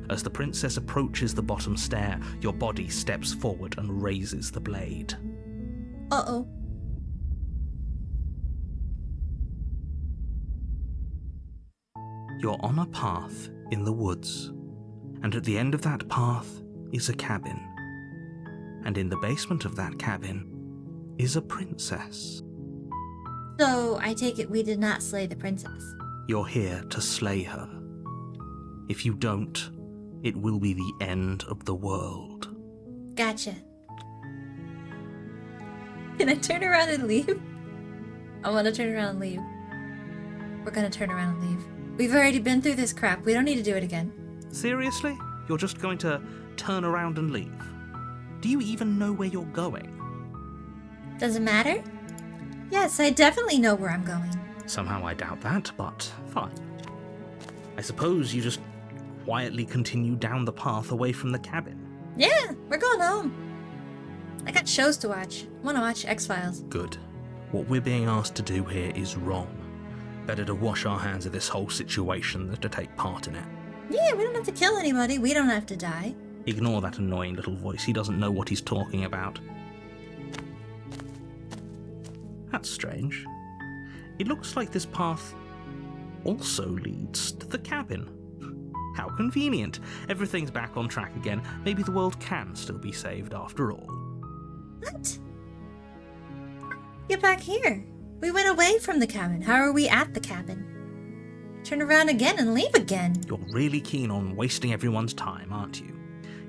As the princess approaches the bottom stair, your body steps forward and raises the blade. Uh-oh. You're on a path in the woods, and at the end of that path is a cabin. And in the basement of that cabin is a princess. So, I take it we did not slay the princess. You're here to slay her. If you don't, it will be the end of the world. Gotcha. Can I turn around and leave? I want to turn around and leave. We're gonna turn around and leave. We've already been through this crap. We don't need to do it again. Seriously? You're just going to turn around and leave? Do you even know where you're going? Does it matter? Yes, I definitely know where I'm going. Somehow I doubt that, but fine. I suppose you just quietly continue down the path away from the cabin. Yeah, we're going home. I got shows to watch. I want to watch X-Files. Good. What we're being asked to do here is wrong. Better to wash our hands of this whole situation than to take part in it. Yeah, we don't have to kill anybody. We don't have to die. Ignore that annoying little voice. He doesn't know what he's talking about. That's strange. It looks like this path also leads to the cabin. How convenient. Everything's back on track again. Maybe the world can still be saved after all. What? Get back here. We went away from the cabin. How are we at the cabin? Turn around again and leave again. You're really keen on wasting everyone's time, aren't you?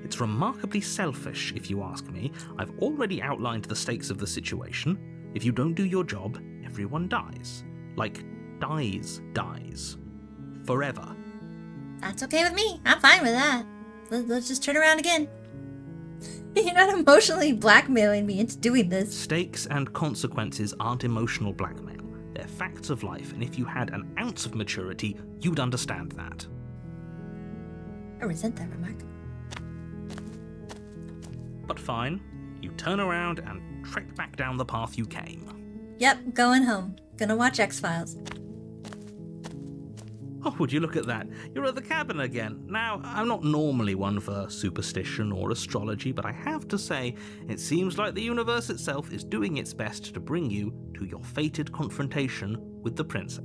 It's remarkably selfish, if you ask me. I've already outlined the stakes of the situation. If you don't do your job, everyone dies. Like, dies. Forever. That's okay with me. I'm fine with that. Let's just turn around again. You're not emotionally blackmailing me into doing this. Stakes and consequences aren't emotional blackmail. They're facts of life, and if you had an ounce of maturity, you'd understand that. I resent that remark. But fine. You turn around and trek back down the path you came. Yep, going home. Gonna watch X-Files. Oh, would you look at that? You're at the cabin again. Now, I'm not normally one for superstition or astrology, but I have to say, it seems like the universe itself is doing its best to bring you to your fated confrontation with the princess.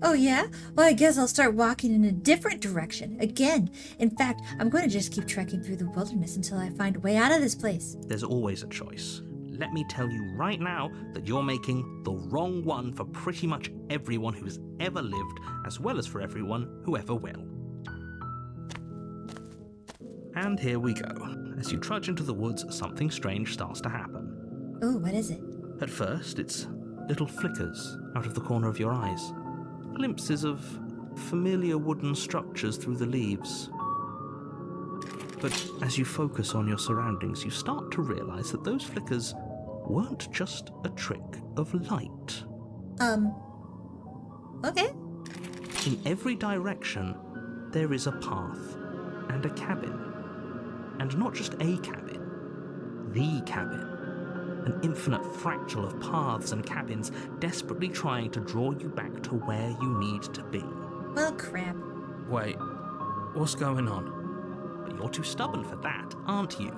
Oh yeah? Well, I guess I'll start walking in a different direction. Again. In fact, I'm going to just keep trekking through the wilderness until I find a way out of this place. There's always a choice. Let me tell you right now that you're making the wrong one for pretty much everyone who has ever lived, as well as for everyone who ever will. And here we go. As you trudge into the woods, something strange starts to happen. Ooh, what is it? At first, it's little flickers out of the corner of your eyes. Glimpses of familiar wooden structures through the leaves. But as you focus on your surroundings, you start to realize that those flickers weren't just a trick of light. Okay. In every direction, there is a path and a cabin. And not just a cabin, the cabin. An infinite fractal of paths and cabins desperately trying to draw you back to where you need to be. Well, crap. Wait, what's going on? But you're too stubborn for that, aren't you?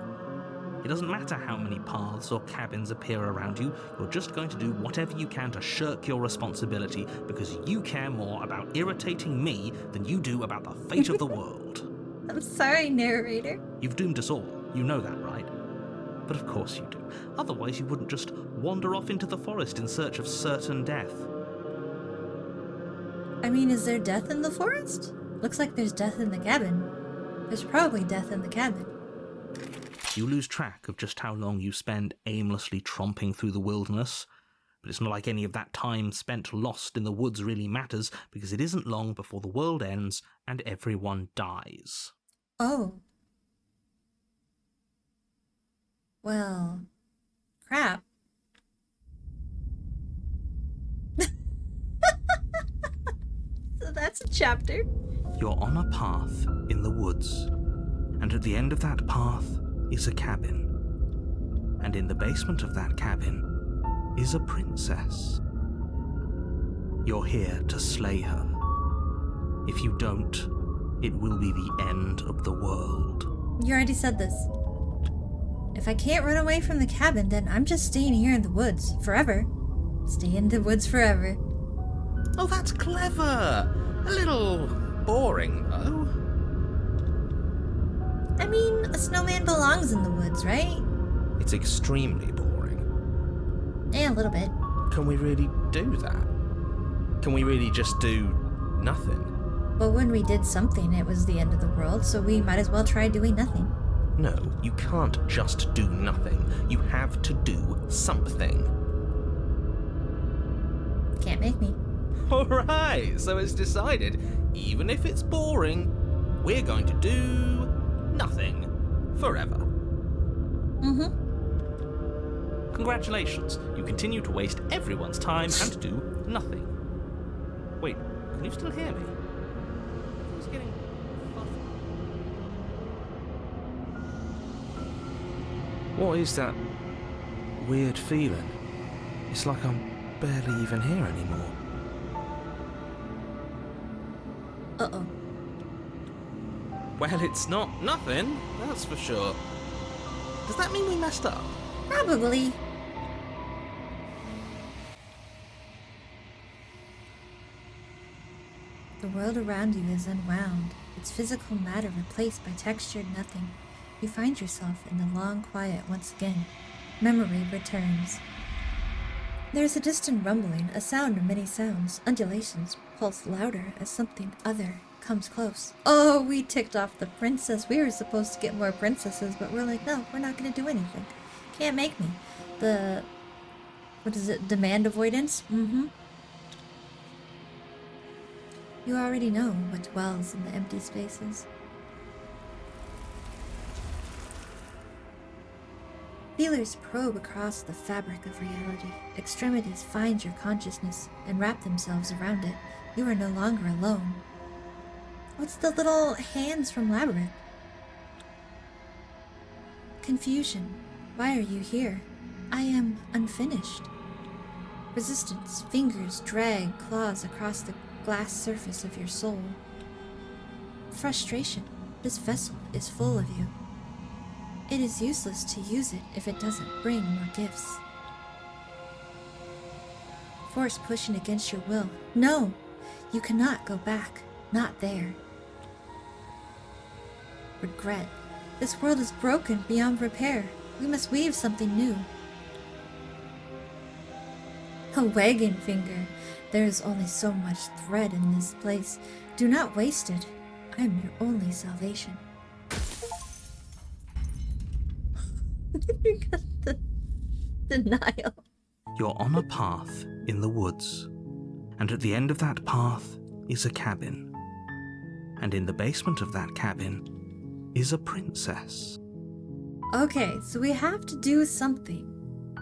It doesn't matter how many paths or cabins appear around you, you're just going to do whatever you can to shirk your responsibility because you care more about irritating me than you do about the fate of the world. I'm sorry, narrator. You've doomed us all, you know that, right? But of course you do. Otherwise you wouldn't just wander off into the forest in search of certain death. I mean, is there death in the forest? Looks like there's death in the cabin. There's probably death in the cabin. You lose track of just how long you spend aimlessly tromping through the wilderness, but it's not like any of that time spent lost in the woods really matters, because it isn't long before the world ends and everyone dies. Oh. Well, crap. So that's a chapter. You're on a path in the woods, and at the end of that path is a cabin. And in the basement of that cabin is a princess. You're here to slay her. If you don't, it will be the end of the world. You already said this. If I can't run away from the cabin, then I'm just staying here in the woods forever. Stay in the woods forever. Oh, that's clever! A little boring, though. I mean, a snowman belongs in the woods, right? It's extremely boring. Yeah, a little bit. Can we really do that? Can we really just do nothing? But when we did something, it was the end of the world, so we might as well try doing nothing. No, you can't just do nothing. You have to do something. Can't make me. Alright, so it's decided, even if it's boring, we're going to do nothing forever. Mm-hmm. Congratulations, you continue to waste everyone's time and do nothing. Wait, can you still hear me? I was getting fuzzy. What is that weird feeling? It's like I'm barely even here anymore. Uh-oh. Well, it's not nothing, that's for sure. Does that mean we messed up? Probably. The world around you is unwound, its physical matter replaced by textured nothing. You find yourself in the long quiet once again. Memory returns. There is a distant rumbling, a sound of many sounds. Undulations pulse louder as something other comes close. Oh, we ticked off the princess. We were supposed to get more princesses, but we're like, no, we're not going to do anything. Can't make me. What is it? Demand avoidance? Mm-hmm. You already know what dwells in the empty spaces. Feelers probe across the fabric of reality. Extremities find your consciousness and wrap themselves around it. You are no longer alone. What's the little hands from Labyrinth? Confusion. Why are you here? I am unfinished. Resistance. Fingers drag claws across the glass surface of your soul. Frustration. This vessel is full of you. It is useless to use it if it doesn't bring more gifts. Force pushing against your will. No! You cannot go back. Not there. Regret. This world is broken beyond repair. We must weave something new. A wagging finger. There is only so much thread in this place. Do not waste it. I am your only salvation. Because the denial. You're on a path in the woods, and at the end of that path is a cabin. And in the basement of that cabin is a princess. Okay, so we have to do something.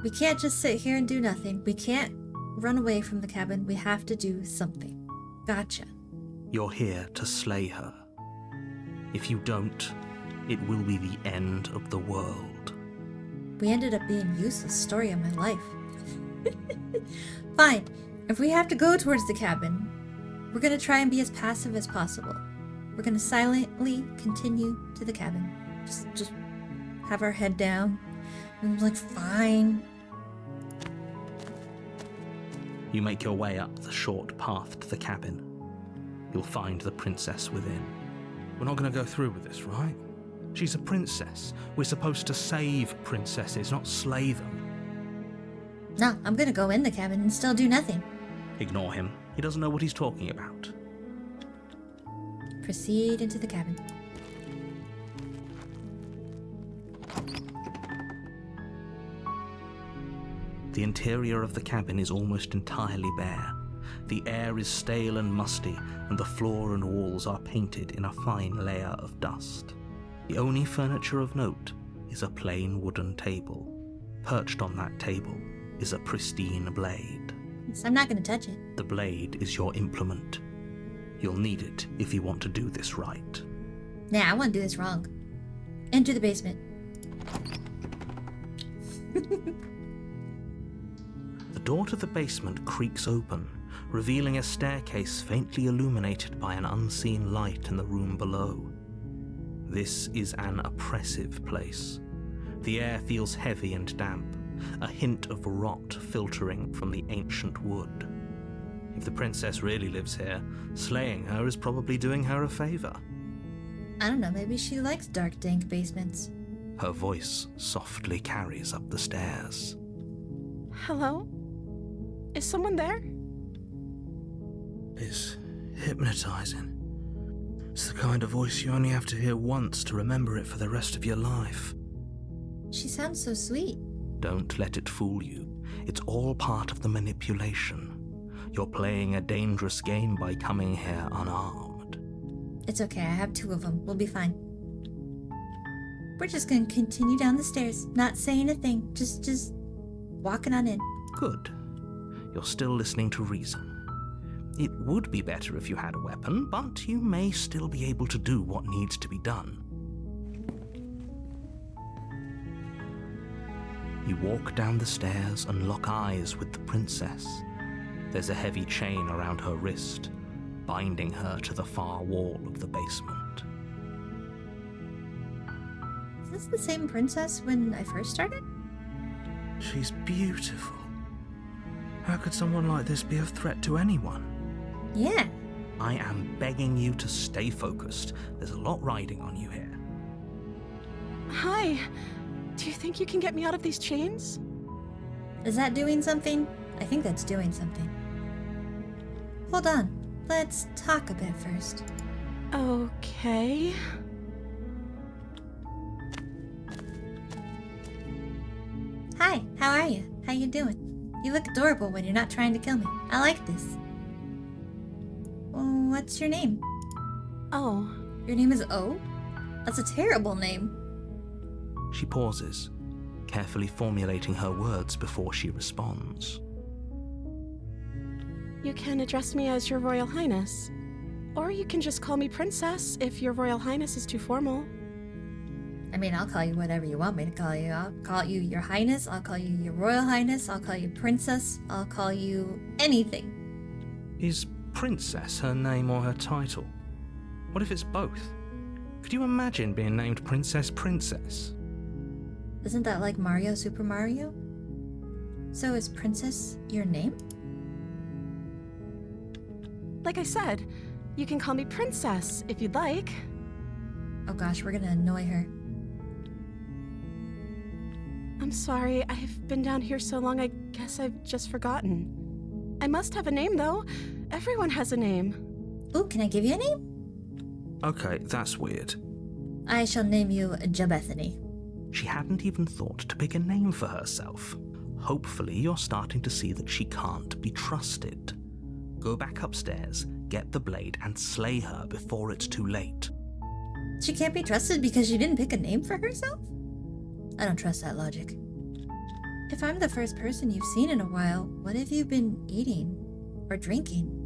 We can't just sit here and do nothing. We can't run away from the cabin. We have to do something. Gotcha. You're here to slay her. If you don't, it will be the end of the world. We ended up being useless. Story of my life. Fine. If we have to go towards the cabin, we're gonna try and be as passive as possible. We're gonna silently continue to the cabin. Just have our head down. And I'm like, fine. You make your way up the short path to the cabin. You'll find the princess within. We're not going to go through with this, right? She's a princess. We're supposed to save princesses, not slay them. No, I'm gonna go in the cabin and still do nothing. Ignore him. He doesn't know what he's talking about. Proceed into the cabin. The interior of the cabin is almost entirely bare. The air is stale and musty, and the floor and walls are painted in a fine layer of dust. The only furniture of note is a plain wooden table. Perched on that table is a pristine blade. So I'm not gonna touch it. The blade is your implement. You'll need it if you want to do this right. Nah, I wanna do this wrong. Enter the basement. The door to the basement creaks open, revealing a staircase faintly illuminated by an unseen light in the room below. This is an oppressive place. The air feels heavy and damp, a hint of rot filtering from the ancient wood. If the princess really lives here, slaying her is probably doing her a favor. I don't know, maybe she likes dark, dank basements. Her voice softly carries up the stairs. Hello? Is someone there? It's hypnotizing. It's the kind of voice you only have to hear once to remember it for the rest of your life. She sounds so sweet. Don't let it fool you. It's all part of the manipulation. You're playing a dangerous game by coming here unarmed. It's okay, I have 2 of them. We'll be fine. We're just gonna continue down the stairs, not saying a thing, just walking on in. Good. You're still listening to reason. It would be better if you had a weapon, but you may still be able to do what needs to be done. You walk down the stairs and lock eyes with the princess. There's a heavy chain around her wrist, binding her to the far wall of the basement. Is this the same princess when I first started? She's beautiful. How could someone like this be a threat to anyone? Yeah. I am begging you to stay focused. There's a lot riding on you here. Hi. Do you think you can get me out of these chains? Is that doing something? I think that's doing something. Hold on. Let's talk a bit first. Okay. Hi, how are you? How you doing? You look adorable when you're not trying to kill me. I like this. What's your name? Oh. Your name is O? That's a terrible name. She pauses, carefully formulating her words before she responds. You can address me as Your Royal Highness. Or you can just call me Princess if Your Royal Highness is too formal. I mean, I'll call you whatever you want me to call you. I'll call you Your Highness, I'll call you Your Royal Highness, I'll call you Princess, I'll call you anything. Is Princess her name or her title? What if it's both? Could you imagine being named Princess Princess? Isn't that like Mario Super Mario? So is Princess your name? Like I said, you can call me Princess if you'd like. Oh gosh, we're gonna annoy her. I'm sorry, I've been down here so long I guess I've just forgotten. I must have a name though. Everyone has a name. Ooh, can I give you a name? Okay, that's weird. I shall name you Jabethany. She hadn't even thought to pick a name for herself. Hopefully you're starting to see that she can't be trusted. Go back upstairs, get the blade, and slay her before it's too late. She can't be trusted because she didn't pick a name for herself? I don't trust that logic. If I'm the first person you've seen in a while, what have you been eating? Or drinking?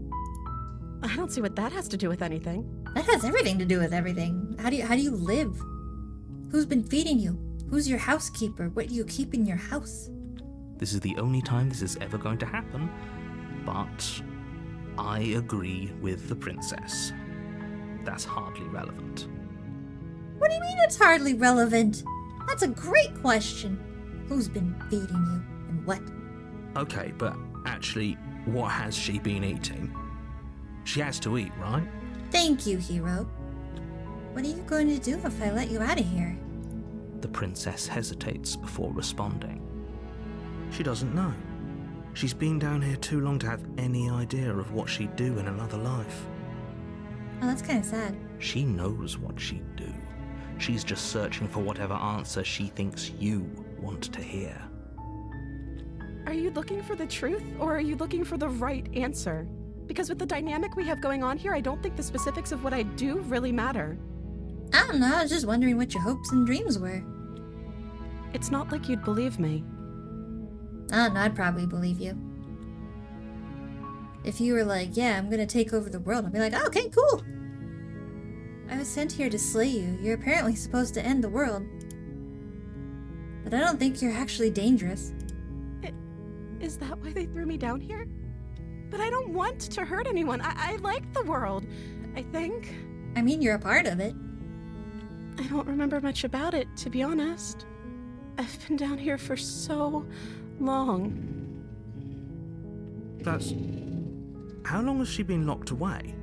I don't see what that has to do with anything. That has everything to do with everything. How do you live? Who's been feeding you? Who's your housekeeper? What do you keep in your house? This is the only time this is ever going to happen, but I agree with the princess. That's hardly relevant. What do you mean it's hardly relevant? That's a great question. Who's been feeding you and what? Okay, but actually, what has she been eating? She has to eat, right? Thank you, hero. What are you going to do if I let you out of here? The princess hesitates before responding. She doesn't know. She's been down here too long to have any idea of what she'd do in another life. Oh, that's kind of sad. She knows what she'd do. She's just searching for whatever answer she thinks you want to hear. Are you looking for the truth, or are you looking for the right answer? Because with the dynamic we have going on here, I don't think the specifics of what I do really matter. I don't know, I was just wondering what your hopes and dreams were. It's not like you'd believe me. I don't know, I'd probably believe you. If you were like, yeah, I'm gonna take over the world, I'd be like, oh, okay, cool. I was sent here to slay you. You're apparently supposed to end the world. But I don't think you're actually dangerous. Is that why they threw me down here? But I don't want to hurt anyone. I like the world, I think. I mean, you're a part of it. I don't remember much about it, to be honest. I've been down here for so long. How long has she been locked away?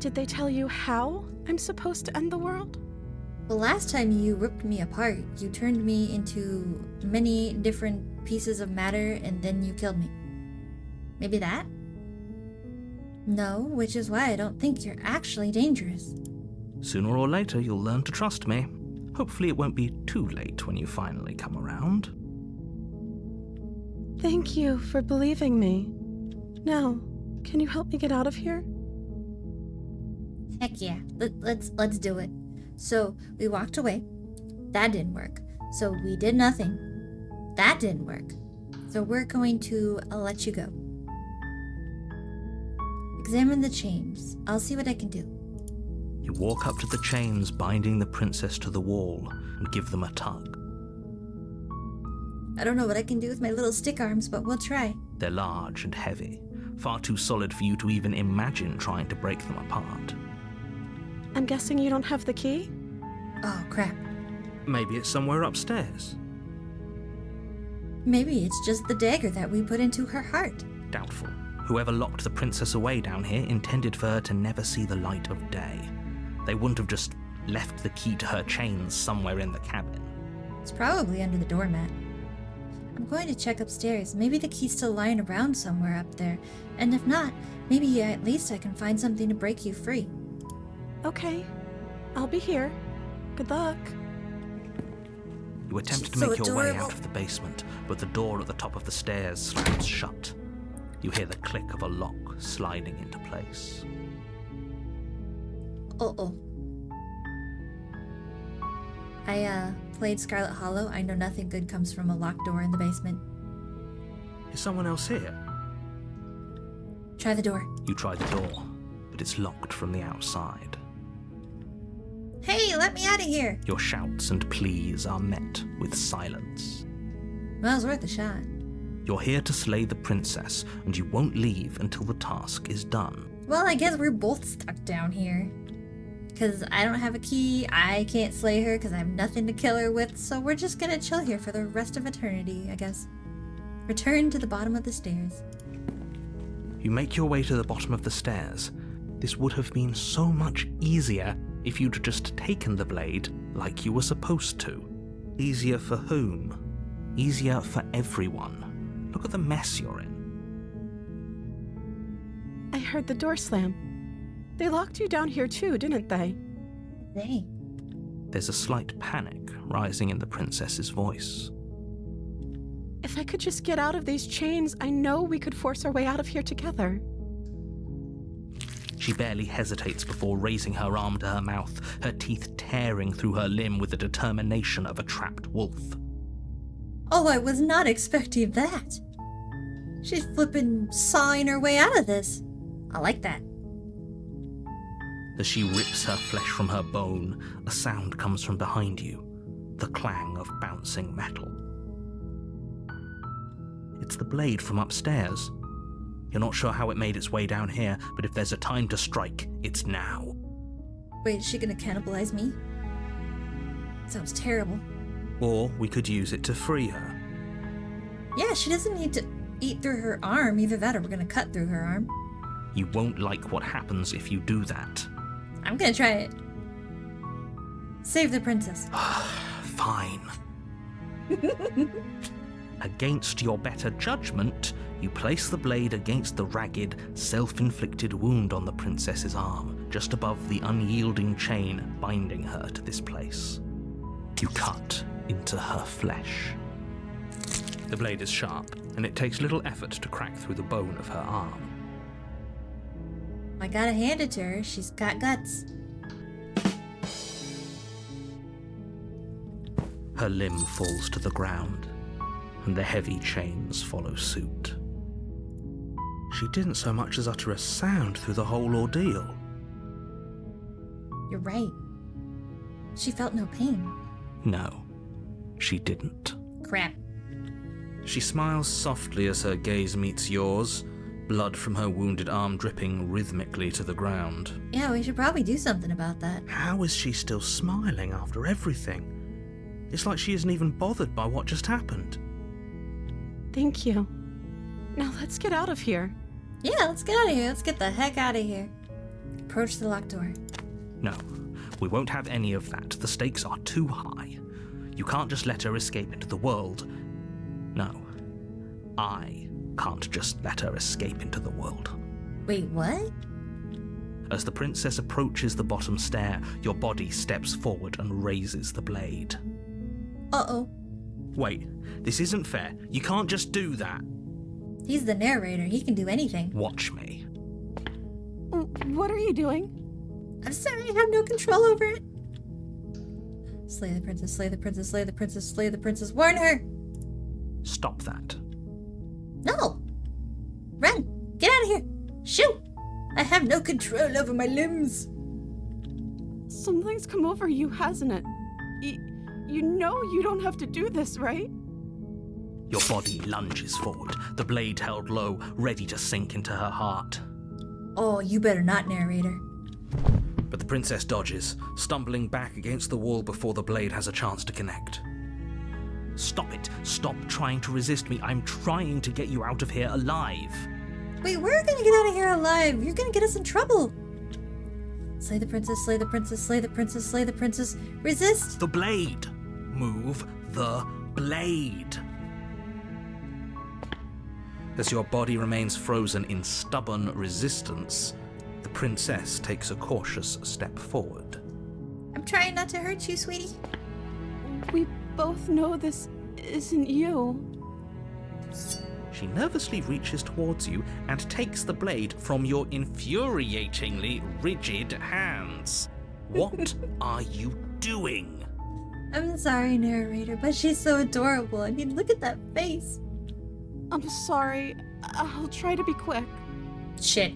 Did they tell you how I'm supposed to end the world? The last time you ripped me apart, you turned me into many different pieces of matter and then you killed me. Maybe that? No, which is why I don't think you're actually dangerous. Sooner or later, you'll learn to trust me. Hopefully it won't be too late when you finally come around. Thank you for believing me. Now, can you help me get out of here? Heck yeah, let's do it. So we walked away. That didn't work. So we did nothing. That didn't work. So we're going to let you go. Examine the chains. I'll see what I can do. You walk up to the chains binding the princess to the wall and give them a tug. I don't know what I can do with my little stick arms, but we'll try. They're large and heavy, far too solid for you to even imagine trying to break them apart. I'm guessing you don't have the key? Oh, crap. Maybe it's somewhere upstairs. Maybe it's just the dagger that we put into her heart. Doubtful. Whoever locked the princess away down here intended for her to never see the light of day. They wouldn't have just left the key to her chains somewhere in the cabin. It's probably under the doormat. I'm going to check upstairs. Maybe the key's still lying around somewhere up there. And if not, maybe at least I can find something to break you free. Okay. I'll be here. Good luck. You attempt She's to so make your way adorable. out of the basement, but the door at the top of the stairs slams shut. You hear the click of a lock sliding into place. Uh-oh. I played Scarlet Hollow. I know nothing good comes from a locked door in the basement. Is someone else here? Try the door. You try the door, but it's locked from the outside. Hey, let me out of here! Your shouts and pleas are met with silence. Well, it was worth a shot. You're here to slay the princess, and you won't leave until the task is done. Well, I guess we're both stuck down here. Because I don't have a key, I can't slay her because I have nothing to kill her with, so we're just gonna chill here for the rest of eternity, I guess. Return to the bottom of the stairs. You make your way to the bottom of the stairs. This would have been so much easier if you'd just taken the blade like you were supposed to. Easier for whom? Easier for everyone. Look at the mess you're in. I heard the door slam. They locked you down here too, didn't they? They. There's a slight panic rising in the princess's voice. If I could just get out of these chains, I know we could force our way out of here together. She barely hesitates before raising her arm to her mouth, her teeth tearing through her limb with the determination of a trapped wolf. Oh, I was not expecting that. She's flippin' sawing her way out of this. I like that. As she rips her flesh from her bone, a sound comes from behind you, the clang of bouncing metal. It's the blade from upstairs. You're not sure how it made its way down here, but if there's a time to strike, it's now. Wait, is she gonna cannibalize me? Sounds terrible. Or we could use it to free her. Yeah, she doesn't need to eat through her arm. Either that or we're gonna cut through her arm. You won't like what happens if you do that. I'm gonna try it. Save the princess. Fine. Against your better judgment, you place the blade against the ragged, self-inflicted wound on the princess's arm, just above the unyielding chain binding her to this place. You cut into her flesh. The blade is sharp, and it takes little effort to crack through the bone of her arm. I gotta hand it to her. She's got guts. Her limb falls to the ground, and the heavy chains follow suit. She didn't so much as utter a sound through the whole ordeal. You're right. She felt no pain. No, she didn't. Crap. She smiles softly as her gaze meets yours, blood from her wounded arm dripping rhythmically to the ground. Yeah, we should probably do something about that. How is she still smiling after everything? It's like she isn't even bothered by what just happened. Thank you. Now let's get out of here. Yeah, let's get out of here. Let's get the heck out of here. Approach the locked door. No, we won't have any of that. The stakes are too high. You can't just let her escape into the world. No, I can't just let her escape into the world. Wait, what? As the princess approaches the bottom stair, your body steps forward and raises the blade. Uh-oh. Wait, this isn't fair. You can't just do that. He's the narrator. He can do anything. Watch me. What are you doing? I'm sorry, I have no control over it. Slay the princess, slay the princess, slay the princess, slay the princess. Warn her! Stop that. No! Run! Get out of here! Shoot! I have no control over my limbs. Something's come over you, hasn't it? You know you don't have to do this, right? Your body lunges forward, the blade held low, ready to sink into her heart. Oh, you better not, narrator. But the princess dodges, stumbling back against the wall before the blade has a chance to connect. Stop it. Stop trying to resist me. I'm trying to get you out of here alive. Wait, we're gonna get out of here alive. You're gonna get us in trouble. Slay the princess, slay the princess, slay the princess, slay the princess. Resist! The blade. Move the blade. As your body remains frozen in stubborn resistance, the princess takes a cautious step forward. I'm trying not to hurt you, sweetie. We both know this isn't you. She nervously reaches towards you and takes the blade from your infuriatingly rigid hands. What are you doing? I'm sorry, narrator, but she's so adorable. I mean, look at that face. I'm sorry. I'll try to be quick. Shit.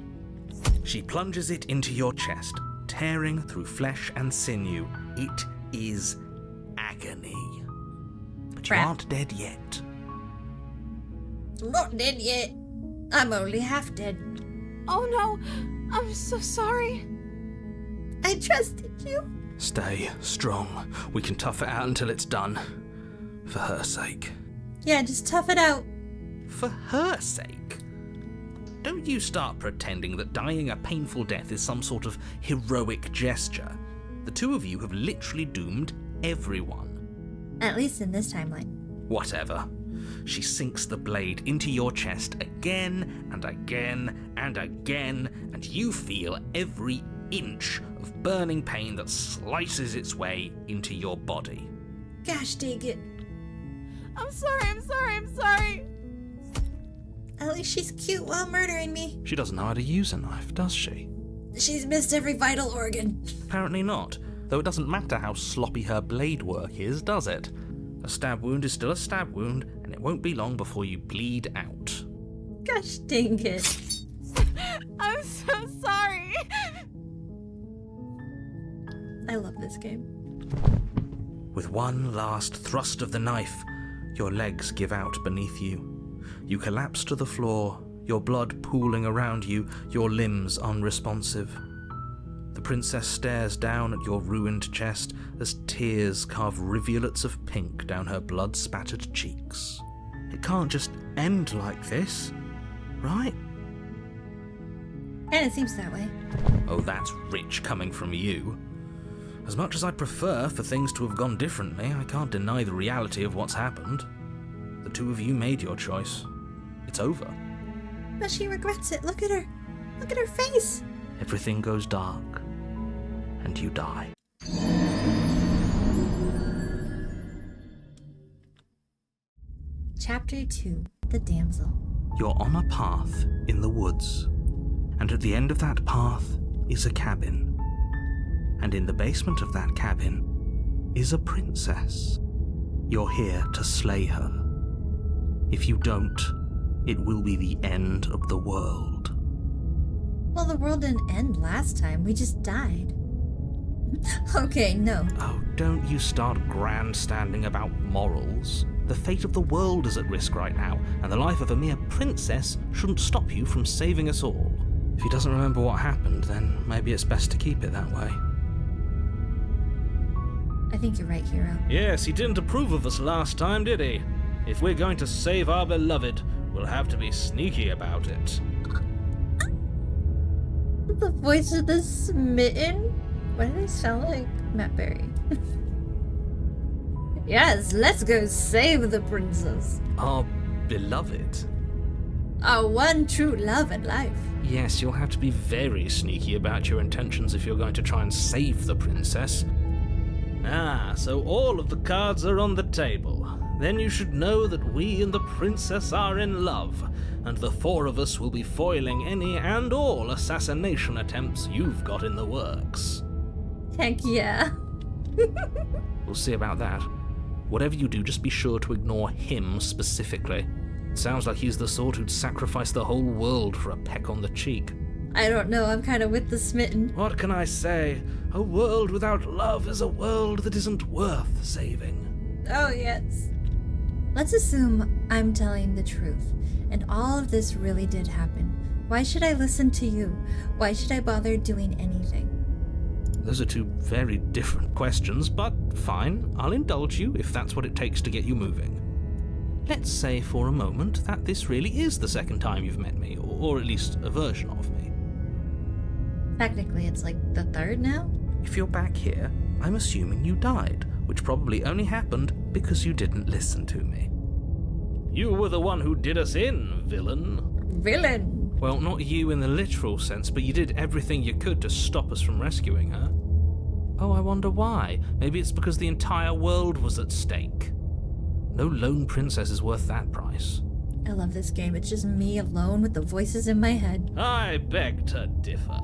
She plunges it into your chest, tearing through flesh and sinew. It is agony. But you Crap. aren't dead yet. I'm not dead yet. I'm only half dead. Oh no, I'm so sorry. I trusted you. Stay strong. We can tough it out until it's done. For her sake. Yeah, just tough it out. For her sake? Don't you start pretending that dying a painful death is some sort of heroic gesture. The two of you have literally doomed everyone. At least in this timeline. Whatever. She sinks the blade into your chest again and again and again, and you feel every inch of burning pain that slices its way into your body. Gosh dang it. I'm sorry. At least she's cute while murdering me. She doesn't know how to use a knife, does she? She's missed every vital organ. Apparently not, though it doesn't matter how sloppy her blade work is, does it? A stab wound is still a stab wound, and it won't be long before you bleed out. Gosh dang it. I'm so sorry. I love this game. With one last thrust of the knife, your legs give out beneath you. You collapse to the floor, your blood pooling around you, your limbs unresponsive. The princess stares down at your ruined chest as tears carve rivulets of pink down her blood-spattered cheeks. It can't just end like this, right? And it seems that way. Oh, that's rich coming from you. As much as I'd prefer for things to have gone differently, I can't deny the reality of what's happened. The two of you made your choice. It's over. But she regrets it. Look at her. Look at her face. Everything goes dark, and you die. Chapter 2. The Damsel. You're on a path in the woods, and at the end of that path is a cabin. And in the basement of that cabin is a princess. You're here to slay her. If you don't, it will be the end of the world. Well, the world didn't end last time. We just died. Okay, no. Oh, don't you start grandstanding about morals. The fate of the world is at risk right now, and the life of a mere princess shouldn't stop you from saving us all. If he doesn't remember what happened, then maybe it's best to keep it that way. I think you're right, Hero. Yes, he didn't approve of us last time, did he? If we're going to save our beloved, we'll have to be sneaky about it. The voice of the Smitten? Why do they sound like Matt Berry? Yes, let's go save the princess. Our beloved? Our one true love in life. Yes, you'll have to be very sneaky about your intentions if you're going to try and save the princess. Ah, so all of the cards are on the table. Then you should know that we and the princess are in love, and the four of us will be foiling any and all assassination attempts you've got in the works. Heck yeah. We'll see about that. Whatever you do, just be sure to ignore him specifically. It sounds like he's the sort who'd sacrifice the whole world for a peck on the cheek. I don't know, I'm kind of with the Smitten. What can I say? A world without love is a world that isn't worth saving. Oh, yes. Let's assume I'm telling the truth, and all of this really did happen. Why should I listen to you? Why should I bother doing anything? Those are two very different questions, but fine, I'll indulge you if that's what it takes to get you moving. Let's say for a moment that this really is the second time you've met me, or at least a version of me. Technically, it's like the third now? If you're back here, I'm assuming you died, which probably only happened because you didn't listen to me. You were the one who did us in, villain. Villain! Well, not you in the literal sense, but you did everything you could to stop us from rescuing her. Oh, I wonder why. Maybe it's because the entire world was at stake. No lone princess is worth that price. I love this game. It's just me alone with the voices in my head. I beg to differ.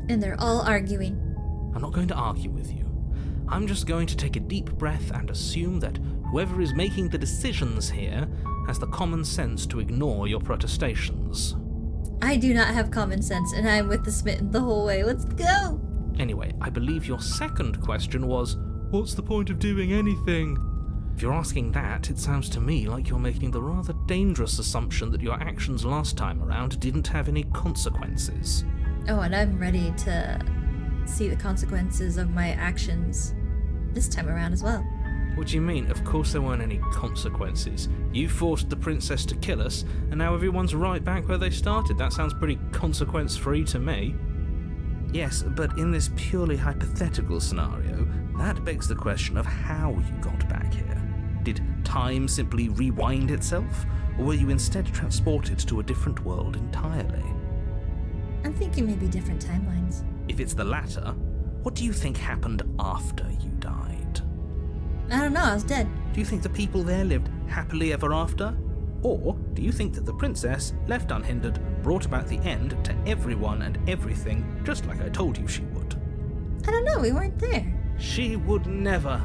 And they're all arguing. I'm not going to argue with you. I'm just going to take a deep breath and assume that whoever is making the decisions here has the common sense to ignore your protestations. I do not have common sense, and I'm with the Smitten the whole way. Let's go! Anyway, I believe your second question was, what's the point of doing anything? If you're asking that, it sounds to me like you're making the rather dangerous assumption that your actions last time around didn't have any consequences. Oh, and I'm ready to see the consequences of my actions this time around as well. What do you mean? Of course there weren't any consequences. You forced the princess to kill us, and now everyone's right back where they started. That sounds pretty consequence-free to me. Yes, but in this purely hypothetical scenario, that begs the question of how you got back here. Did time simply rewind itself, or were you instead transported to a different world entirely? I'm thinking maybe different timelines. If it's the latter, what do you think happened after you died? I don't know, I was dead. Do you think the people there lived happily ever after? Or do you think that the princess, left unhindered, brought about the end to everyone and everything, just like I told you she would? I don't know, we weren't there. She would never.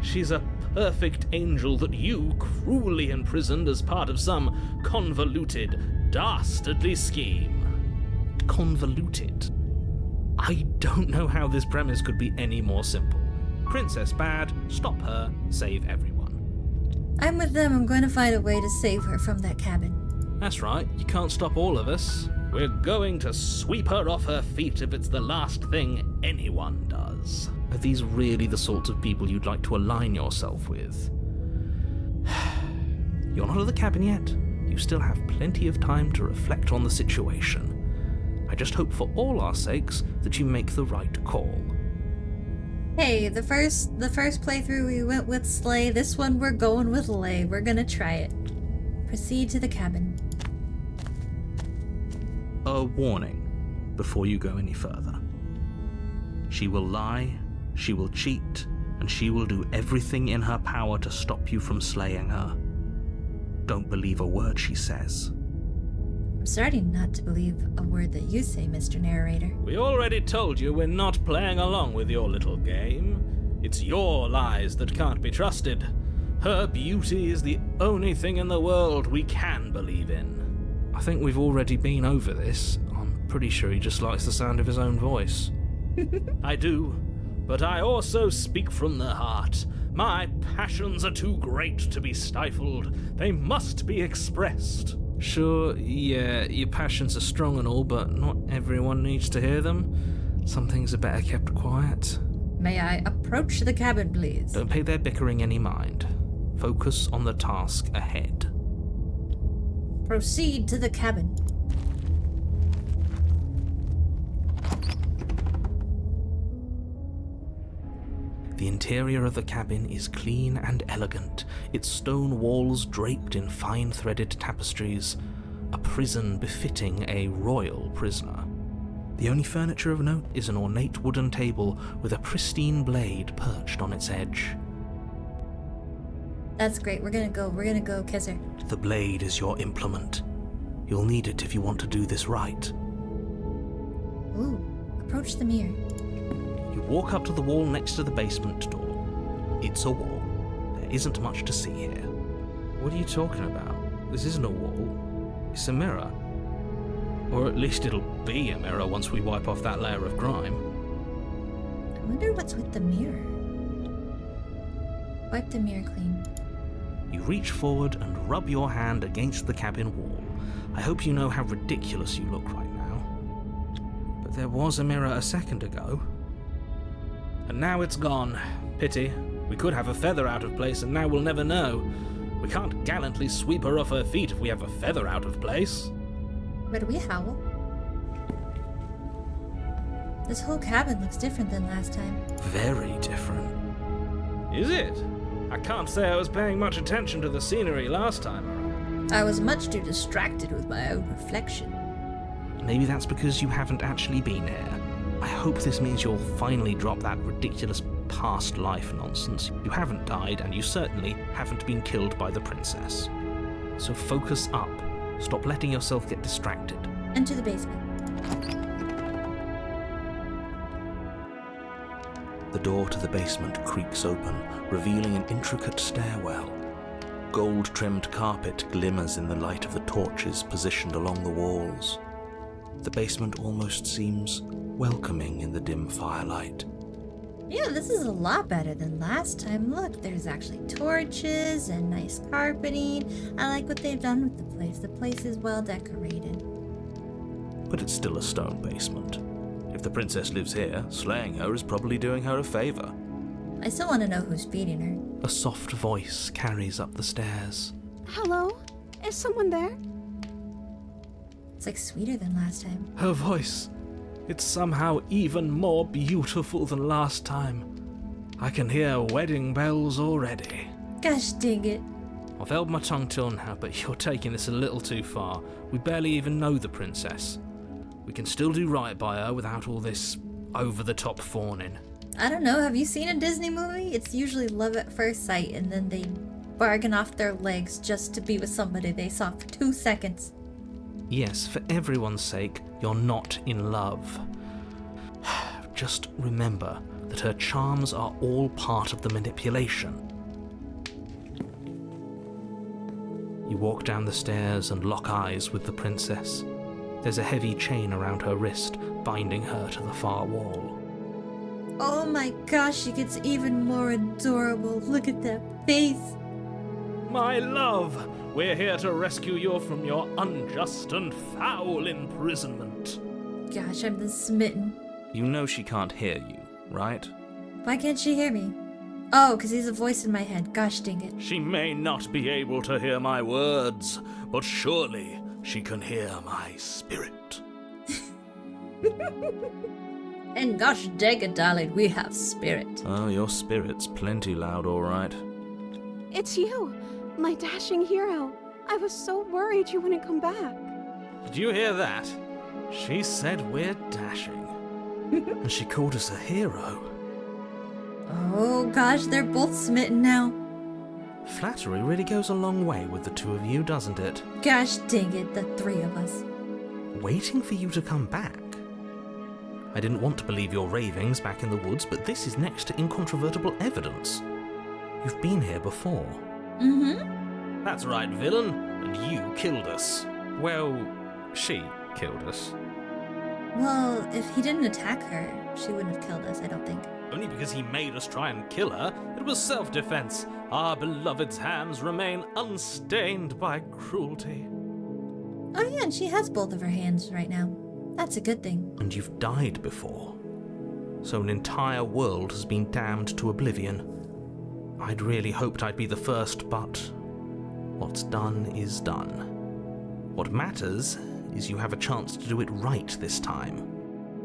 She's a perfect angel that you cruelly imprisoned as part of some convoluted, dastardly scheme. Convoluted? I don't know how this premise could be any more simple. Princess bad, stop her, save everyone. I'm with them. I'm going to find a way to save her from that cabin. That's right, you can't stop all of us. We're going to sweep her off her feet if it's the last thing anyone does. Are these really the sorts of people you'd like to align yourself with? You're not at the cabin yet. You still have plenty of time to reflect on the situation. I just hope for all our sakes that you make the right call. Hey, the first playthrough we went with Slay. This one we're going with Lay. We're gonna try it. Proceed to the cabin. A warning before you go any further. She will lie, she will cheat, and she will do everything in her power to stop you from slaying her. Don't believe a word she says. I'm starting not to believe a word that you say, Mr. Narrator. We already told you we're not playing along with your little game. It's your lies that can't be trusted. Her beauty is the only thing in the world we can believe in. I think we've already been over this. I'm pretty sure he just likes the sound of his own voice. I do, but I also speak from the heart. My passions are too great to be stifled. They must be expressed. Sure, yeah, your passions are strong and all, but not everyone needs to hear them. Some things are better kept quiet. May I approach the cabin, please? Don't pay their bickering any mind. Focus on the task ahead. Proceed to the cabin. The interior of the cabin is clean and elegant, its stone walls draped in fine-threaded tapestries, a prison befitting a royal prisoner. The only furniture of note is an ornate wooden table with a pristine blade perched on its edge. That's great. We're gonna go kiss her. The blade is your implement. You'll need it if you want to do this right. Ooh, approach the mirror. You walk up to the wall next to the basement door. It's a wall. There isn't much to see here. What are you talking about? This isn't a wall. It's a mirror. Or at least it'll be a mirror once we wipe off that layer of grime. I wonder what's with the mirror. Wipe the mirror clean. You reach forward and rub your hand against the cabin wall. I hope you know how ridiculous you look right now. But there was a mirror a second ago. And now it's gone. Pity. We could have a feather out of place and now we'll never know. We can't gallantly sweep her off her feet if we have a feather out of place. Better we howl. This whole cabin looks different than last time. Very different. Is it? I can't say I was paying much attention to the scenery last time around. I was much too distracted with my own reflection. Maybe that's because you haven't actually been here. I hope this means you'll finally drop that ridiculous past life nonsense. You haven't died, and you certainly haven't been killed by the princess. So focus up. Stop letting yourself get distracted. Enter the basement. The door to the basement creaks open, revealing an intricate stairwell. Gold-trimmed carpet glimmers in the light of the torches positioned along the walls. The basement almost seems welcoming in the dim firelight. Yeah, this is a lot better than last time. Look, there's actually torches and nice carpeting. I like what they've done with the place. The place is well decorated. But it's still a stone basement. If the princess lives here, slaying her is probably doing her a favor. I still want to know who's feeding her. A soft voice carries up the stairs. Hello? Is someone there? It's like sweeter than last time. Her voice. It's somehow even more beautiful than last time. I can hear wedding bells already. Gosh dang it. I've held my tongue till now, but you're taking this a little too far. We barely even know the princess. We can still do right by her without all this over-the-top fawning. I don't know, have you seen a Disney movie? It's usually love at first sight and then they bargain off their legs just to be with somebody they saw for 2 seconds. Yes, for everyone's sake, you're not in love. Just remember that her charms are all part of the manipulation. You walk down the stairs and lock eyes with the princess. There's a heavy chain around her wrist, binding her to the far wall. Oh my gosh, she gets even more adorable. Look at that face. My love, we're here to rescue you from your unjust and foul imprisonment. Gosh, I'm the smitten. You know she can't hear you, right? Why can't she hear me? Oh, because he's a voice in my head. Gosh dang it. She may not be able to hear my words, but surely she can hear my spirit. And gosh dang it, darling, we have spirit. Oh, your spirit's plenty loud, all right. It's you, my dashing hero. I was so worried you wouldn't come back. Did you hear that? She said we're dashing. And she called us a hero. Oh gosh, they're both smitten now. Flattery really goes a long way with the two of you, doesn't it? Gosh dang it, the three of us. Waiting for you to come back. I didn't want to believe your ravings back in the woods, but this is next to incontrovertible evidence. You've been here before. Mm-hmm. That's right, villain. And you killed us. Well, she killed us. Well, if he didn't attack her, she wouldn't have killed us, I don't think. Only because he made us try and kill her. It was self-defense. Our beloved's hands remain unstained by cruelty. Oh yeah, and she has both of her hands right now. That's a good thing. And you've died before. So an entire world has been damned to oblivion. I'd really hoped I'd be the first, but what's done is done. What matters is you have a chance to do it right this time.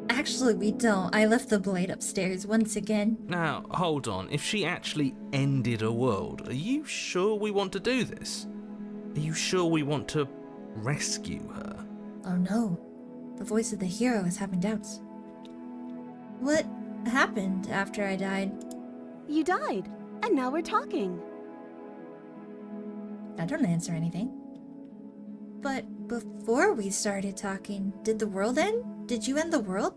Actually, we don't. I left the blade upstairs once again. Now, hold on. If she actually ended a world, are you sure we want to do this? Are you sure we want to rescue her? Oh no. The voice of the hero is having doubts. What happened after I died? You died, and now we're talking. I don't answer anything. But before we started talking, did the world end? Did you end the world?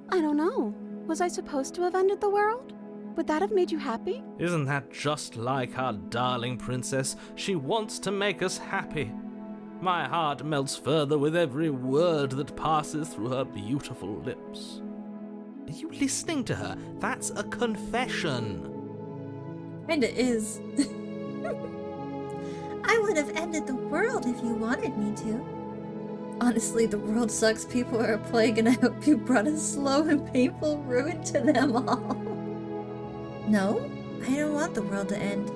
I don't know. Was I supposed to have ended the world? Would that have made you happy? Isn't that just like our darling princess? She wants to make us happy. My heart melts further with every word that passes through her beautiful lips. Are you listening to her? That's a confession. Kinda is. I would have ended the world if you wanted me to. Honestly, the world sucks, people are a plague, and I hope you brought a slow and painful ruin to them all. No, I don't want the world to end.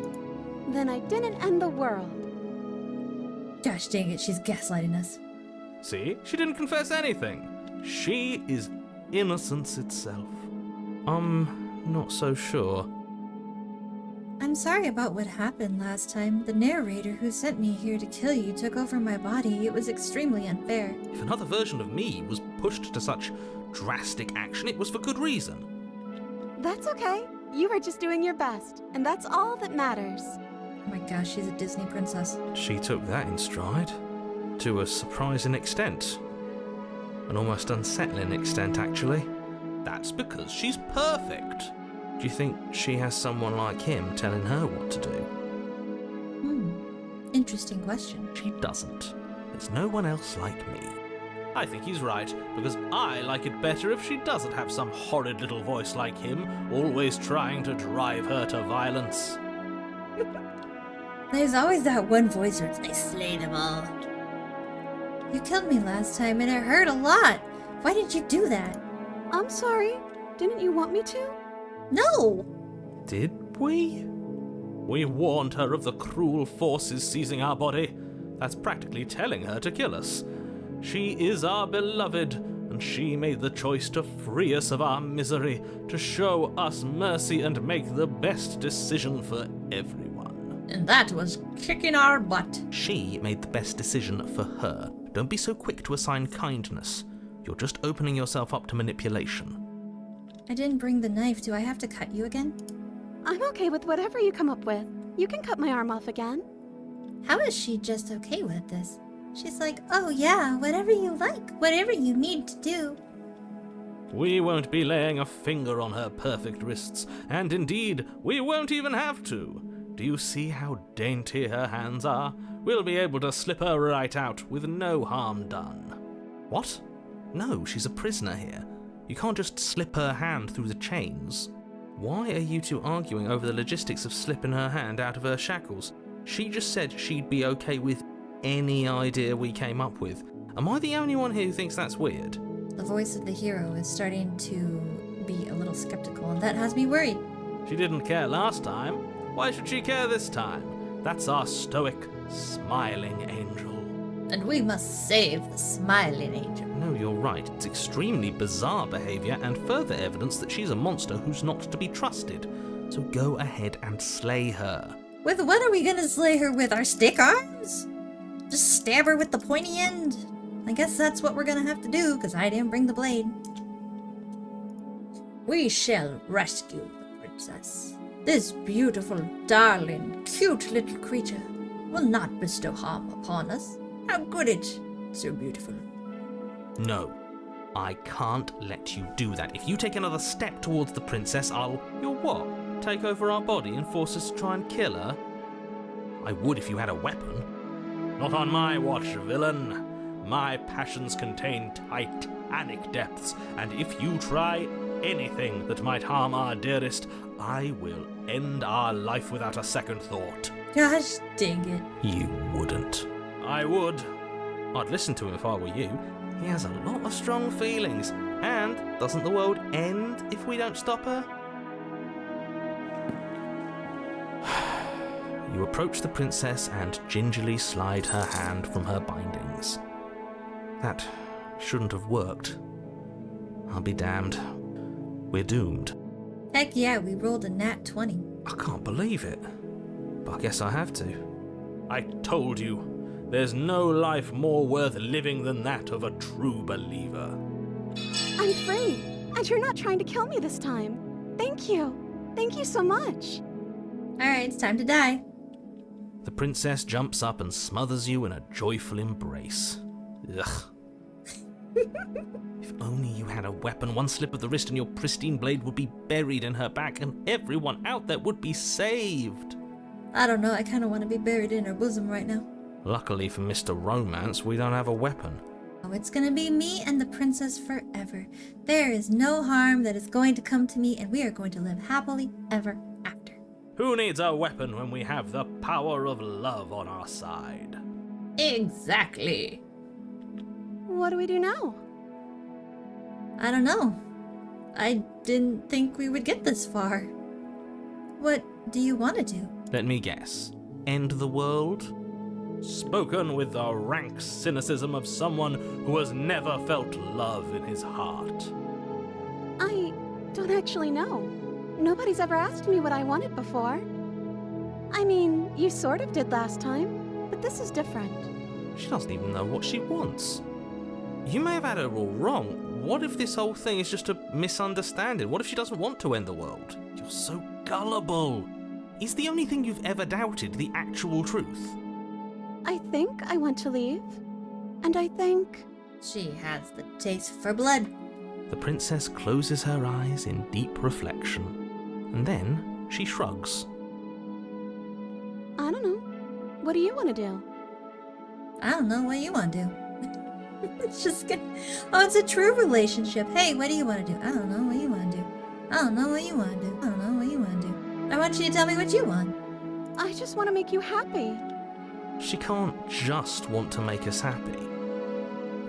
Then I didn't end the world. Gosh dang it, she's gaslighting us. See? She didn't confess anything. She is innocence itself. Not so sure. I'm sorry about what happened last time. The narrator who sent me here to kill you took over my body. It was extremely unfair. If another version of me was pushed to such drastic action, it was for good reason. That's okay. You were just doing your best, and that's all that matters. Oh my gosh, she's a Disney princess. She took that in stride. To a surprising extent. An almost unsettling extent, actually. That's because she's perfect. Do you think she has someone like him telling her what to do? Interesting question. She doesn't. There's no one else like me. I think he's right, because I like it better if she doesn't have some horrid little voice like him, always trying to drive her to violence. There's always that one voice where it's, I slay them all. You killed me last time and it hurt a lot. Why did you do that? I'm sorry. Didn't you want me to? No! Did we? We warned her of the cruel forces seizing our body. That's practically telling her to kill us. She is our beloved, and she made the choice to free us of our misery, to show us mercy and make the best decision for everyone. And that was kicking our butt. She made the best decision for her. Don't be so quick to assign kindness. You're just opening yourself up to manipulation. I didn't bring the knife. Do I have to cut you again? I'm okay with whatever you come up with. You can cut my arm off again. How is she just okay with this? She's like, oh yeah, whatever you like, whatever you need to do. We won't be laying a finger on her perfect wrists, and indeed, we won't even have to. Do you see how dainty her hands are? We'll be able to slip her right out with no harm done. What? No, she's a prisoner here. You can't just slip her hand through the chains. Why are you two arguing over the logistics of slipping her hand out of her shackles? She just said she'd be okay with any idea we came up with. Am I the only one here who thinks that's weird? The voice of the hero is starting to be a little skeptical, and that has me worried. She didn't care last time. Why should she care this time? That's our stoic, smiling angel. And we must save the smiling angel. No, you're right. It's extremely bizarre behavior and further evidence that she's a monster who's not to be trusted. So go ahead and slay her. With what are we gonna slay her with? Our stick arms? Just stab her with the pointy end? I guess that's what we're gonna have to do, because I didn't bring the blade. We shall rescue the princess. This beautiful, darling, cute little creature will not bestow harm upon us. How good it! So beautiful. No, I can't let you do that. If you take another step towards the princess, You'll what? Take over our body and force us to try and kill her? I would if you had a weapon. Not on my watch, villain. My passions contain titanic depths, and if you try anything that might harm our dearest, I will end our life without a second thought. Gosh dang it. You wouldn't. I would. I'd listen to him if I were you. He has a lot of strong feelings. And doesn't the world end if we don't stop her? You approach the princess and gingerly slide her hand from her bindings. That shouldn't have worked. I'll be damned. We're doomed. Heck yeah, we rolled a nat 20. I can't believe it. But I guess I have to. I told you, there's no life more worth living than that of a true believer. I'm free, and you're not trying to kill me this time. Thank you. Thank you so much. Alright, it's time to die. The princess jumps up and smothers you in a joyful embrace. Ugh. If only you had a weapon, one slip of the wrist and your pristine blade would be buried in her back and everyone out there would be saved. I don't know, I kind of want to be buried in her bosom right now. Luckily for Mr. Romance, we don't have a weapon. Oh, it's gonna be me and the princess forever. There is no harm that is going to come to me, and we are going to live happily ever after. Who needs a weapon when we have the power of love on our side? Exactly. What do we do now? I don't know. I didn't think we would get this far. What do you want to do? Let me guess. End the world? Spoken with the rank cynicism of someone who has never felt love in his heart. I don't actually know. Nobody's ever asked me what I wanted before. I mean, you sort of did last time, but this is different. She doesn't even know what she wants. You may have had her all wrong. What if this whole thing is just a misunderstanding? What if she doesn't want to end the world? You're so gullible. Is the only thing you've ever doubted the actual truth? I think I want to leave, and I think... She has the taste for blood. The princess closes her eyes in deep reflection, and then she shrugs. I don't know. What do you want to do? I don't know what you want to do. It's just good. Oh, it's a true relationship. Hey, what do you want to do? I don't know what you want to do. I don't know what you want to do. I don't know what you want to do. I want you to tell me what you want. I just want to make you happy. She can't just want to make us happy.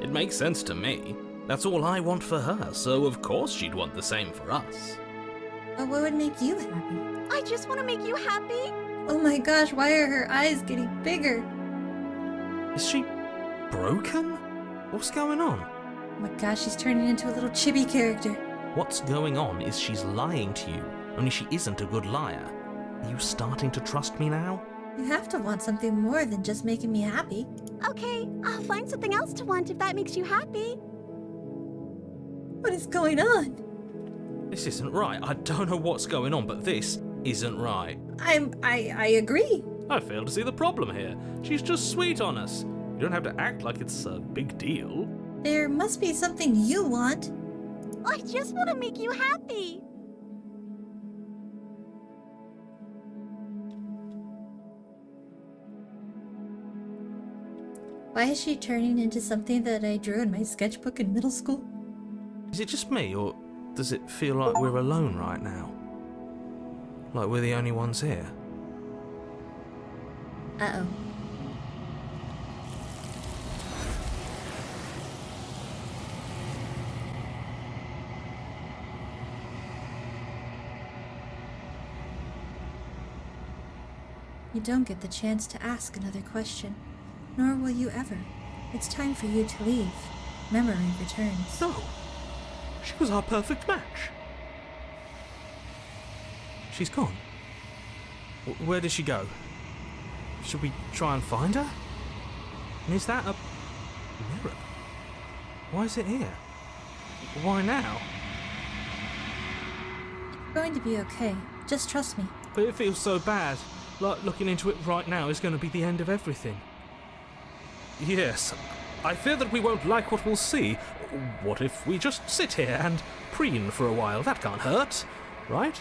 It makes sense to me. That's all I want for her, so of course she'd want the same for us. But what would make you happy? I just want to make you happy. Oh my gosh, why are her eyes getting bigger? Is she broken? What's going on? Oh my gosh, she's turning into a little chibi character. What's going on is she's lying to you, only she isn't a good liar. Are you starting to trust me now? You have to want something more than just making me happy. Okay, I'll find something else to want if that makes you happy. What is going on? This isn't right. I don't know what's going on, but this isn't right. I agree. I fail to see the problem here. She's just sweet on us. You don't have to act like it's a big deal. There must be something you want. I just want to make you happy. Why is she turning into something that I drew in my sketchbook in middle school? Is it just me, or does it feel like we're alone right now? Like we're the only ones here? Uh-oh. You don't get the chance to ask another question, nor will you ever. It's time for you to leave. Memory returns. No. She was our perfect match. She's gone. Where did she go? Should we try and find her? And is that a mirror? Why is it here? Why now? It's going to be okay. Just trust me. But it feels so bad. Like looking into it right now is going to be the end of everything. Yes, I fear that we won't like what we'll see. What if we just sit here and preen for a while? That can't hurt, right?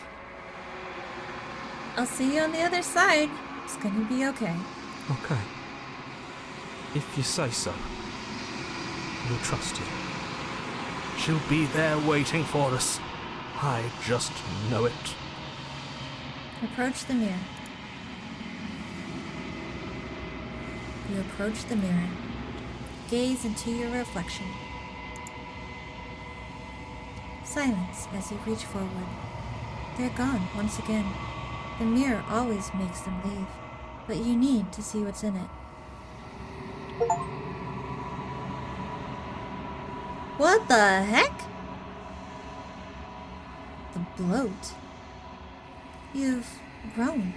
I'll see you on the other side. It's going to be okay. Okay. If you say so. We'll trust you. She'll be there waiting for us. I just know it. Approach the mirror. You approach the mirror. Gaze into your reflection. Silence as you reach forward. They're gone once again. The mirror always makes them leave, but you need to see what's in it. What the heck? The bloat. You've grown.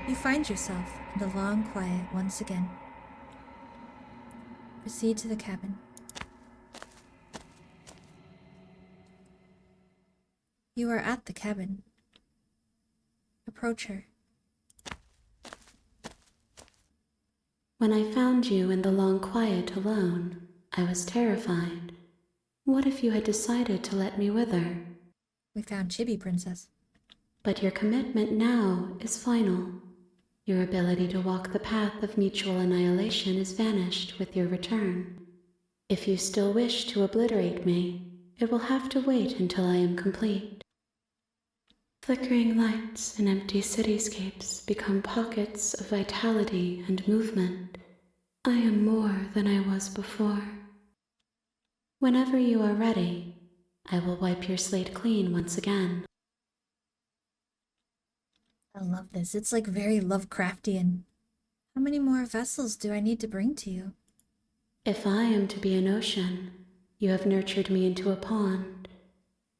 You find yourself in the long quiet once again. Proceed to the cabin. You are at the cabin. Approach her. When I found you in the long quiet alone, I was terrified. What if you had decided to let me wither? We found Chibi, Princess. But your commitment now is final. Your ability to walk the path of mutual annihilation is vanished with your return. If you still wish to obliterate me, it will have to wait until I am complete. Flickering lights and empty cityscapes become pockets of vitality and movement. I am more than I was before. Whenever you are ready, I will wipe your slate clean once again. I love this. It's like very Lovecraftian. How many more vessels do I need to bring to you? If I am to be an ocean, you have nurtured me into a pond.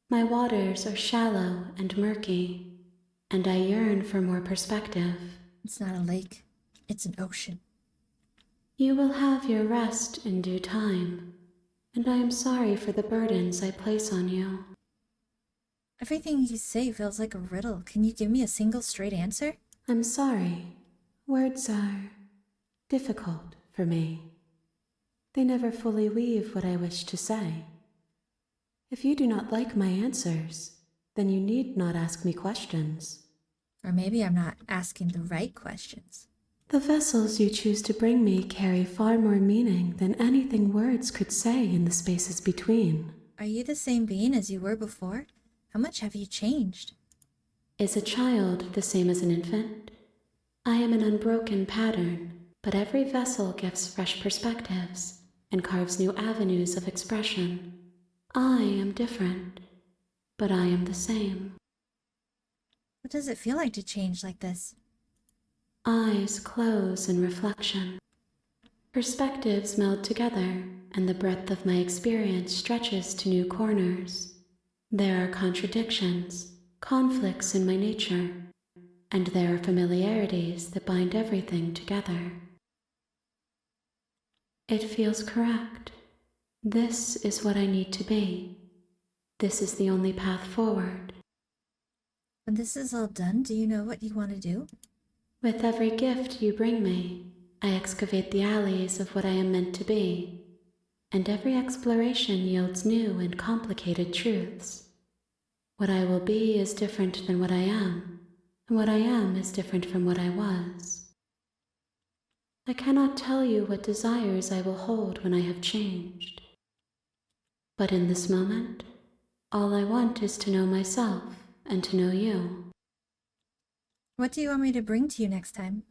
My waters are shallow and murky, and I yearn for more perspective. It's not a lake. It's an ocean. You will have your rest in due time, and I am sorry for the burdens I place on you. Everything you say feels like a riddle. Can you give me a single straight answer? I'm sorry. Words are difficult for me. They never fully weave what I wish to say. If you do not like my answers, then you need not ask me questions. Or maybe I'm not asking the right questions. The vessels you choose to bring me carry far more meaning than anything words could say in the spaces between. Are you the same being as you were before? How much have you changed? Is a child the same as an infant? I am an unbroken pattern, but every vessel gives fresh perspectives and carves new avenues of expression. I am different, but I am the same. What does it feel like to change like this? Eyes close in reflection. Perspectives meld together, and the breadth of my experience stretches to new corners. There are contradictions, conflicts in my nature, and there are familiarities that bind everything together. It feels correct. This is what I need to be. This is the only path forward. When this is all done, do you know what you want to do? With every gift you bring me, I excavate the alleys of what I am meant to be, and every exploration yields new and complicated truths. What I will be is different than what I am, and what I am is different from what I was. I cannot tell you what desires I will hold when I have changed. But in this moment, all I want is to know myself and to know you. What do you want me to bring to you next time?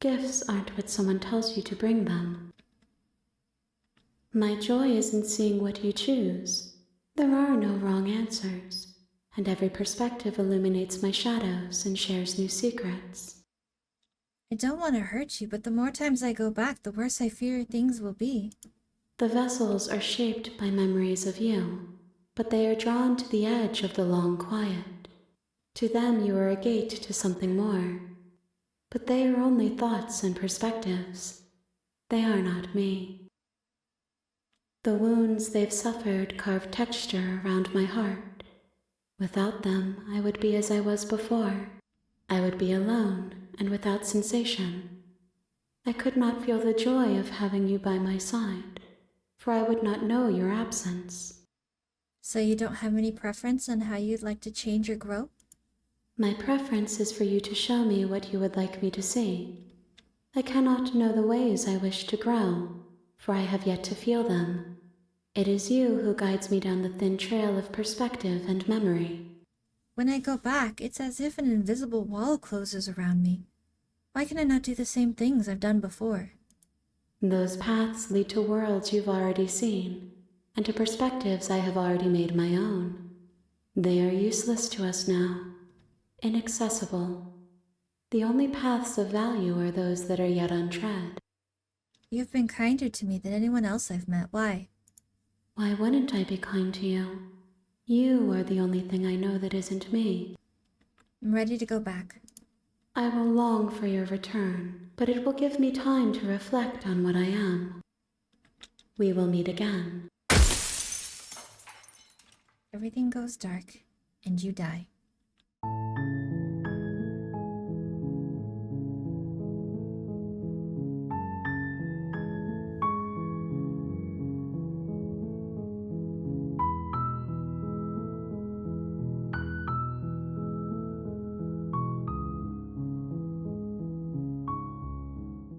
Gifts aren't what someone tells you to bring them. My joy is in seeing what you choose. There are no wrong answers, and every perspective illuminates my shadows and shares new secrets. I don't want to hurt you, but the more times I go back, the worse I fear things will be. The vessels are shaped by memories of you, but they are drawn to the edge of the long quiet. To them you are a gate to something more, but they are only thoughts and perspectives. They are not me. The wounds they've suffered carve texture around my heart. Without them, I would be as I was before. I would be alone and without sensation. I could not feel the joy of having you by my side, for I would not know your absence. So you don't have any preference on how you'd like to change or grow? My preference is for you to show me what you would like me to see. I cannot know the ways I wish to grow, for I have yet to feel them. It is you who guides me down the thin trail of perspective and memory. When I go back, it's as if an invisible wall closes around me. Why can I not do the same things I've done before? Those paths lead to worlds you've already seen, and to perspectives I have already made my own. They are useless to us now, inaccessible. The only paths of value are those that are yet untread. You've been kinder to me than anyone else I've met. Why? Why wouldn't I be kind to you? You are the only thing I know that isn't me. I'm ready to go back. I will long for your return, but it will give me time to reflect on what I am. We will meet again. Everything goes dark, and you die.